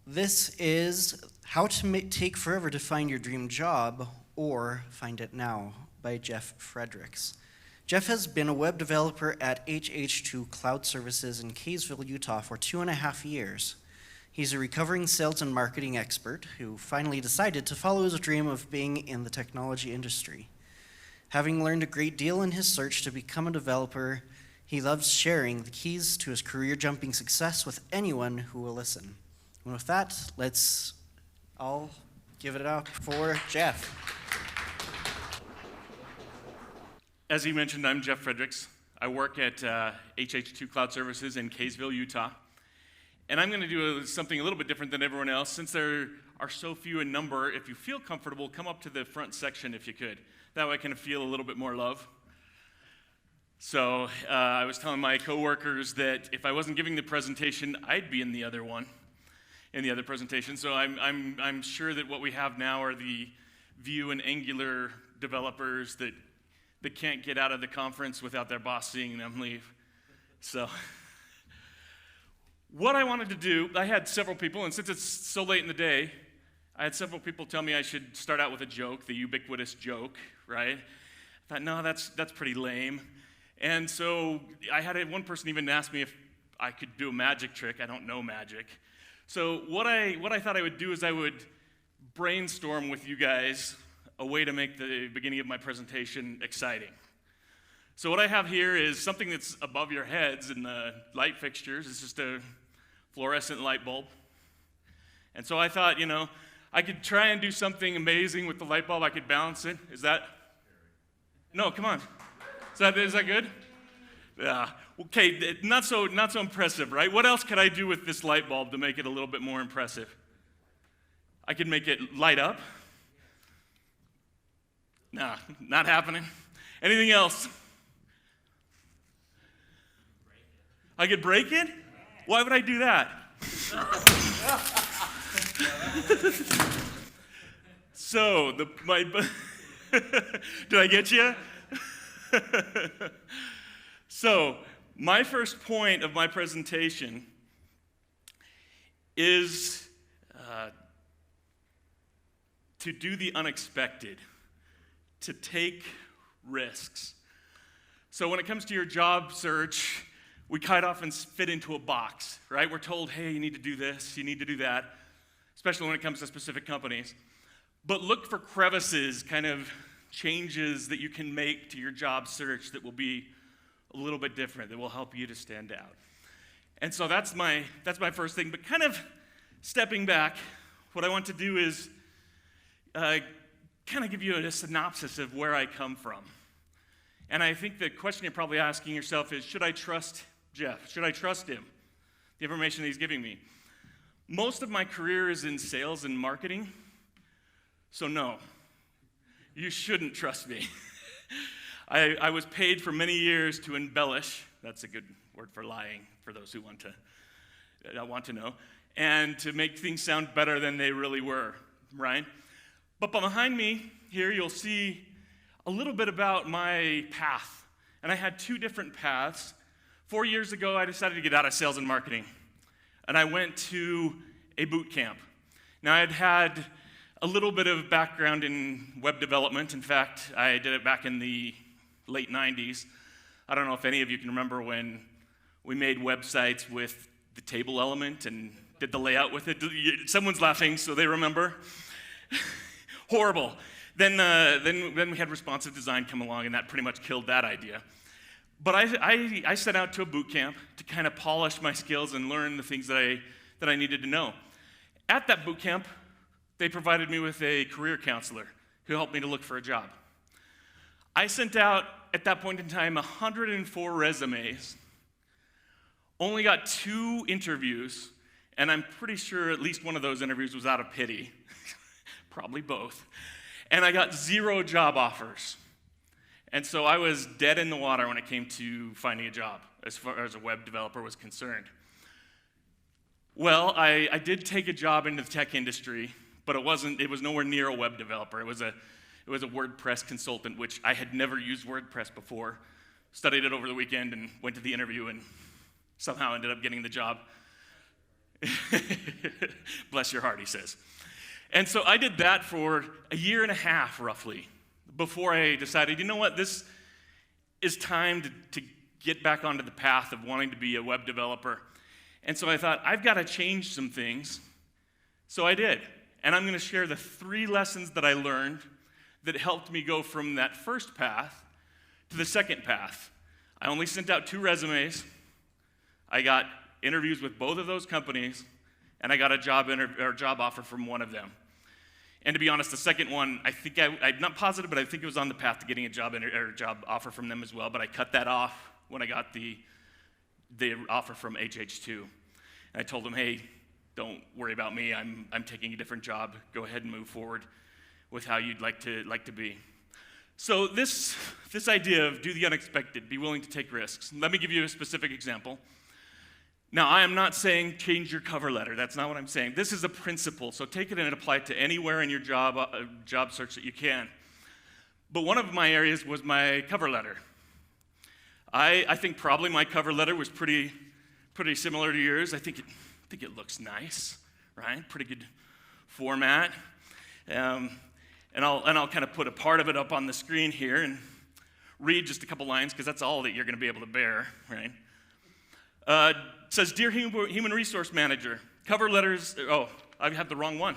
This is How to Take Forever to Find Your Dream Job or Find It Now by Jeff Fredericks. Jeff has been a web developer at HH2 Cloud Services in Kaysville, Utah for 2.5 years. He's a recovering sales and marketing expert who finally decided to follow his dream of being in the technology industry. Having learned a great deal in his search to become a developer, he loves sharing the keys to his career-jumping success with anyone who will listen. And with that, let's all give it up for Jeff. As he mentioned, I'm Jeff Fredericks. I work at HH2 Cloud Services in Kaysville, Utah. And I'm going to do something a little bit different than everyone else. Since there are so few in number, if you feel comfortable, come up to the front section if you could. That way I can feel a little bit more love. So I was telling my coworkers that if I wasn't giving the presentation, I'd be in the other one, in the other presentation. So I'm sure that what we have now are the Vue and Angular developers that can't get out of the conference without their boss seeing them leave. So what I wanted to do, I had several people, and since it's so late in the day, I had several people tell me I should start out with a joke, the ubiquitous joke, right? I thought, no, that's pretty lame. And so I had one person even ask me if I could do a magic trick. I don't know magic. So what I thought I would do is I would brainstorm with you guys a way to make the beginning of my presentation exciting. So what I have here is something that's above your heads in the light fixtures. It's just a fluorescent light bulb. And so I thought, I could try and do something amazing with the light bulb. I could balance it. Is that? No, come on. Is that good? Yeah. Okay, not so impressive, right? What else could I do with this light bulb to make it a little bit more impressive? I could make it light up. Nah, not happening. Anything else? I could break it? Why would I do that? So, did I get you? So, my first point of my presentation is to do the unexpected, to take risks. So when it comes to your job search, we quite often fit into a box, right? We're told, hey, you need to do this, you need to do that, especially when it comes to specific companies. But look for crevices, kind of changes that you can make to your job search that will be a little bit different, that will help you to stand out. And so that's my first thing. But kind of stepping back, what I want to do is kind of give you a synopsis of where I come from. And I think the question you're probably asking yourself is, should I trust Jeff? Should I trust him? The information that he's giving me. Most of my career is in sales and marketing, so no, you shouldn't trust me. I was paid for many years to embellish, that's a good word for lying, for those who want to know, and to make things sound better than they really were, right? But behind me here, you'll see a little bit about my path. And I had two different paths. 4 years ago, I decided to get out of sales and marketing. And I went to a boot camp. Now, I'd had a little bit of background in web development. In fact, I did it back in the late 90s. I don't know if any of you can remember when we made websites with the table element and did the layout with it. Someone's laughing, so they remember. Horrible. Then we had responsive design come along, and that pretty much killed that idea. But I set out to a boot camp to kind of polish my skills and learn the things that I needed to know. At that boot camp, they provided me with a career counselor who helped me to look for a job. I sent out, at that point in time, 104 resumes, only got 2 interviews, and I'm pretty sure at least one of those interviews was out of pity. Probably both. And I got 0 job offers. And so I was dead in the water when it came to finding a job, as far as a web developer was concerned. Well, I did take a job in the tech industry, but it was nowhere near a web developer. It was a WordPress consultant, which I had never used WordPress before. Studied it over the weekend and went to the interview and somehow ended up getting the job. Bless bless your heart, he says. And so I did that for a year and a half, roughly, before I decided, you know what, this is time to get back onto the path of wanting to be a web developer. And so I thought, I've got to change some things. So I did. And I'm going to share the 3 lessons that I learned that helped me go from that first path to the second path. I only sent out 2 resumes. I got interviews with both of those companies, and I got a job offer from one of them. And to be honest, the second one, I'm not positive, but I think it was on the path to getting a job offer from them as well, but I cut that off when I got the offer from HH2. And I told them, hey, don't worry about me. I'm taking a different job. Go ahead and move forward with how you'd like to be. So this idea of do the unexpected, be willing to take risks. Let me give you a specific example. Now, I am not saying change your cover letter. That's not what I'm saying. This is a principle, so take it and apply it to anywhere in your job search that you can. But one of my areas was my cover letter. I think probably my cover letter was pretty similar to yours. I think it looks nice, right? Pretty good format. And I'll kind of put a part of it up on the screen here and read just a couple lines because that's all that you're going to be able to bear, right? It says, Dear Human Resource Manager, cover letters, I have the wrong one.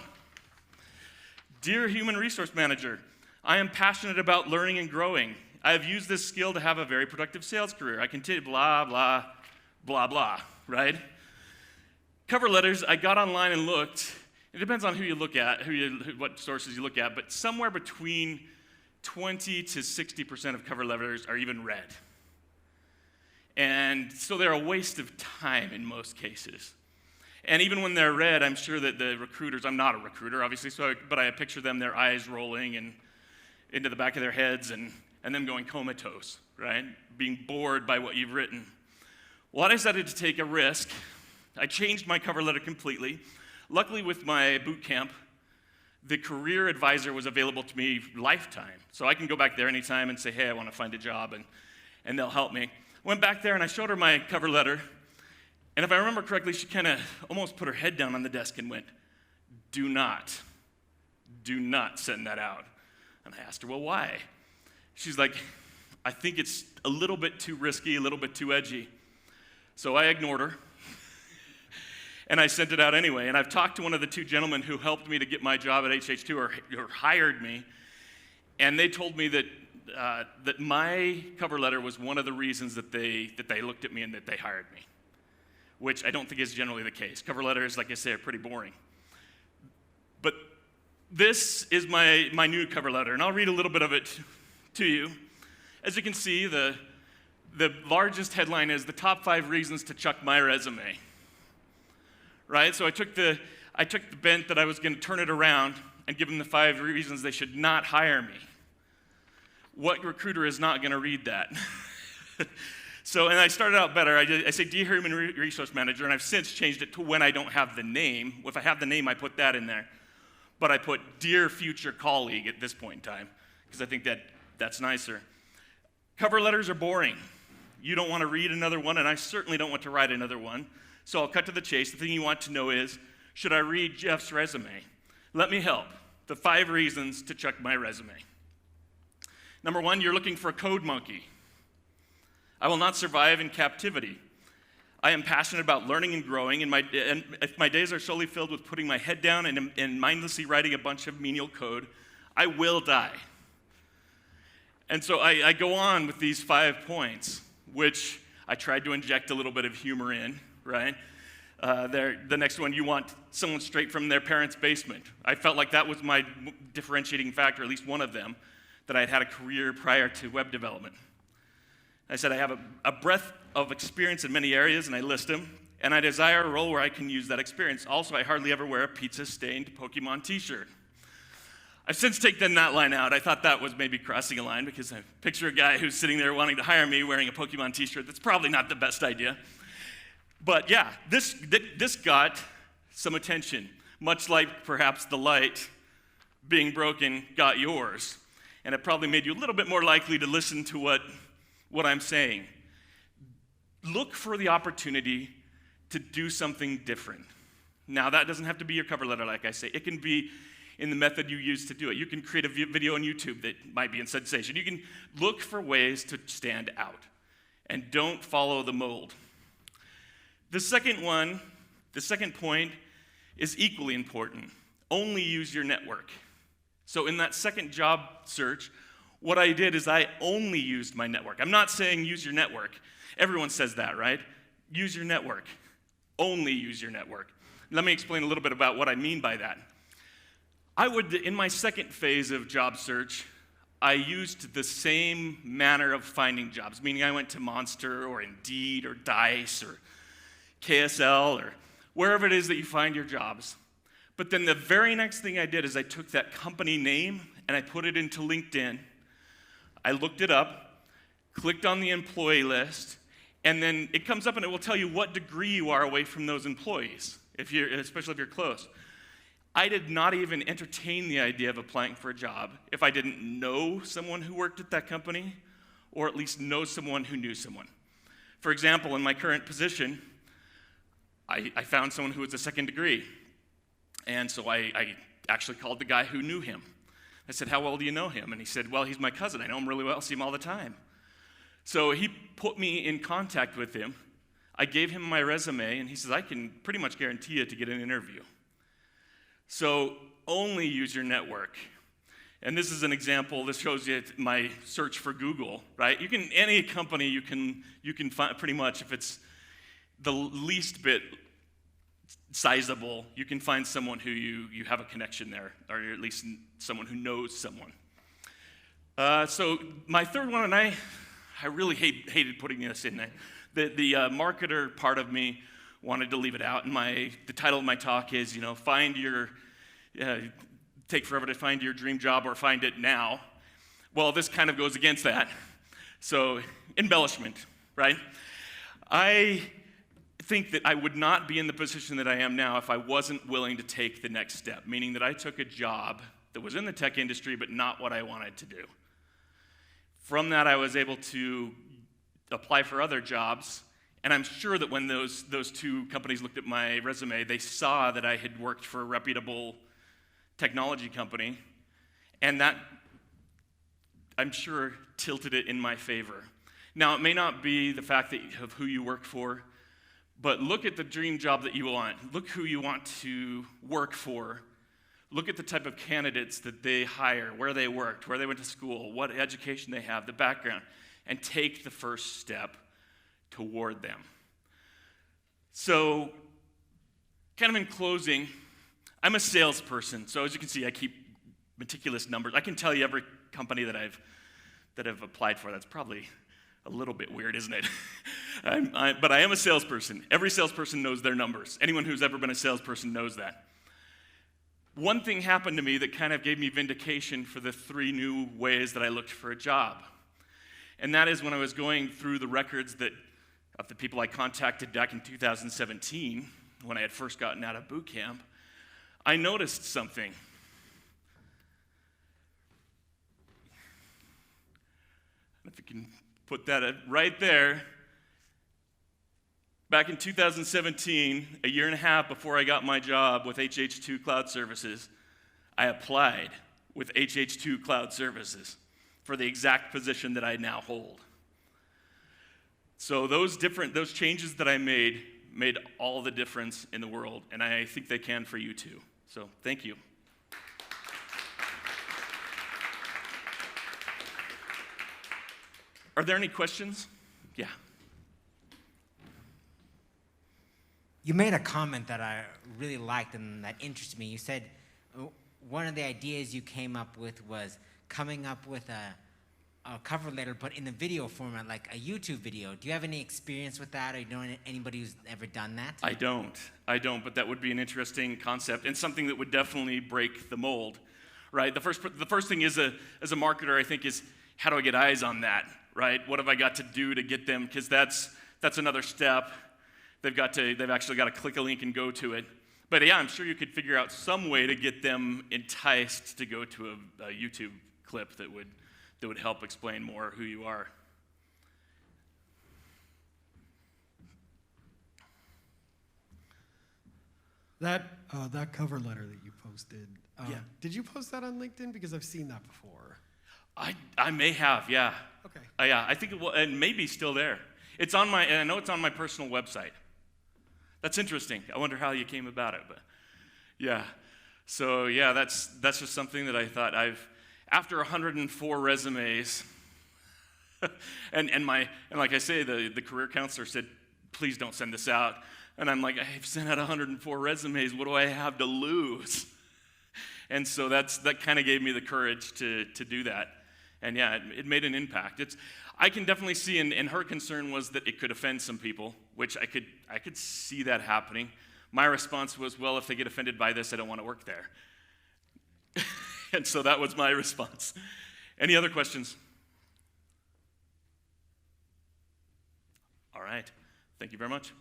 Dear Human Resource Manager, I am passionate about learning and growing. I have used this skill to have a very productive sales career. I continue, blah, blah, blah, blah, right? Cover letters, I got online and looked. It depends on who you look at, what sources you look at, but somewhere between 20 to 60% of cover letters are even read. And so they're a waste of time in most cases. And even when they're read, I'm sure that the recruiters, I'm not a recruiter, obviously, but I picture them, their eyes rolling and into the back of their heads and them going comatose, right? Being bored by what you've written. Well, I decided to take a risk. I changed my cover letter completely. Luckily, with my boot camp, the career advisor was available to me lifetime. So I can go back there anytime and say, hey, I want to find a job, and they'll help me. Went back there and I showed her my cover letter, and if I remember correctly, she kind of almost put her head down on the desk and went, do not send that out. And I asked her, well, why? She's like, I think it's a little bit too risky, a little bit too edgy. So I ignored her, and I sent it out anyway. And I've talked to one of the 2 gentlemen who helped me to get my job at HH2 or hired me, and they told me that my cover letter was one of the reasons that they looked at me and that they hired me, which I don't think is generally the case. Cover letters, like I say, are pretty boring. But this is my new cover letter, and I'll read a little bit of it to you. As you can see, the largest headline is the top 5 reasons to chuck my resume. Right? So I took the bent that I was going to turn it around and give them the 5 reasons they should not hire me. What recruiter is not going to read that? And I started out better. I say, Dear Human Resource Manager, and I've since changed it to when I don't have the name. If I have the name, I put that in there. But I put Dear Future Colleague at this point in time, because I think that's nicer. Cover letters are boring. You don't want to read another one, and I certainly don't want to write another one. So I'll cut to the chase. The thing you want to know is, should I read Jeff's resume? Let me help. The 5 reasons to chuck my resume. Number 1, you're looking for a code monkey. I will not survive in captivity. I am passionate about learning and growing, and if my days are solely filled with putting my head down and mindlessly writing a bunch of menial code, I will die. And so I go on with these 5 points, which I tried to inject a little bit of humor in, right? The next one, you want someone straight from their parents' basement. I felt like that was my differentiating factor, at least one of them, that I had had a career prior to web development. I said I have a breadth of experience in many areas, and I list them, and I desire a role where I can use that experience. Also, I hardly ever wear a pizza-stained Pokemon t-shirt. I've since taken that line out. I thought that was maybe crossing a line because I picture a guy who's sitting there wanting to hire me wearing a Pokemon t-shirt. That's probably not the best idea. But yeah, this got some attention, much like perhaps the light being broken got yours. And it probably made you a little bit more likely to listen to what I'm saying. Look for the opportunity to do something different, Now, that doesn't have to be your cover letter, like I say. It can be in the method you use to do it. You can create a video on YouTube that might be in sensation. You can look for ways to stand out, and don't follow the mold. The second point is equally important. Only use your network. So in that second job search, what I did is I only used my network. I'm not saying use your network. Everyone says that, right? Use your network. Only use your network. Let me explain a little bit about what I mean by that. In my second phase of job search, I used the same manner of finding jobs, meaning I went to Monster or Indeed or Dice or KSL or wherever it is that you find your jobs. But then the very next thing I did is I took that company name and I put it into LinkedIn. I looked it up, clicked on the employee list, and then it comes up and it will tell you what degree you are away from those employees, especially if you're close. I did not even entertain the idea of applying for a job if I didn't know someone who worked at that company, or at least know someone who knew someone. For example, in my current position, I found someone who was a second degree. And so I actually called the guy who knew him. I said, "How well do you know him?" And he said, "Well, he's my cousin. I know him really well. I see him all the time." So he put me in contact with him. I gave him my resume, and he says, "I can pretty much guarantee you to get an interview." So only use your network. And this is an example. This shows you my search for Google, right? Any company you can find pretty much, if it's the least bit sizable, you can find someone who you have a connection there, or at least someone who knows someone. So my third one, and I really hated putting this in there. The marketer part of me wanted to leave it out, and the title of my talk is, take forever to find your dream job or find it now. Well, this kind of goes against that. So, embellishment, right? I think that I would not be in the position that I am now if I wasn't willing to take the next step, meaning that I took a job that was in the tech industry but not what I wanted to do. From that, I was able to apply for other jobs, and I'm sure that when those two companies looked at my resume, they saw that I had worked for a reputable technology company, and that, I'm sure, tilted it in my favor. Now, it may not be the fact of who you work for, but look at the dream job that you want. Look who you want to work for. Look at the type of candidates that they hire, where they worked, where they went to school, what education they have, the background, and take the first step toward them. So, kind of in closing, I'm a salesperson, so as you can see, I keep meticulous numbers. I can tell you every company that I've applied for. That's probably a little bit weird, isn't it? But I am a salesperson. Every salesperson knows their numbers. Anyone who's ever been a salesperson knows that. One thing happened to me that kind of gave me vindication for the 3 new ways that I looked for a job. And that is when I was going through the records of the people I contacted back in 2017, when I had first gotten out of boot camp, I noticed something. If you can put that right there. Back in 2017, a year and a half before I got my job with HH2 Cloud Services, I applied with HH2 Cloud Services for the exact position that I now hold. So those changes that I made all the difference in the world, and I think they can for you too. So thank you. Are there any questions? Yeah. You made a comment that I really liked and that interested me. You said one of the ideas you came up with was coming up with a cover letter, but in the video format, like a YouTube video. Do you have any experience with that, or you know anybody who's ever done that? I don't, but that would be an interesting concept and something that would definitely break the mold, right? The first thing is, as a marketer, I think, is how do I get eyes on that, right? What have I got to do to get them? Because that's another step. They've actually got to click a link and go to it. But yeah, I'm sure you could figure out some way to get them enticed to go to a YouTube clip that would help explain more who you are. That cover letter that you posted, Yeah. did you post that on LinkedIn? Because I've seen that before. I may have, yeah. Okay. Yeah, I think it may be still there. It's on my, and I know it's on my personal website. That's interesting. I wonder how you came about it, but yeah. So yeah, that's just something that I thought after 104 resumes, and like I say, the career counselor said, please don't send this out. And I'm like, I've sent out 104 resumes. What do I have to lose? And so that kind of gave me the courage to do that. And yeah, it made an impact. I can definitely see, and her concern was that it could offend some people, which I could see that happening. My response was, well, if they get offended by this, I don't want to work there. And so that was my response. Any other questions? All right. Thank you very much.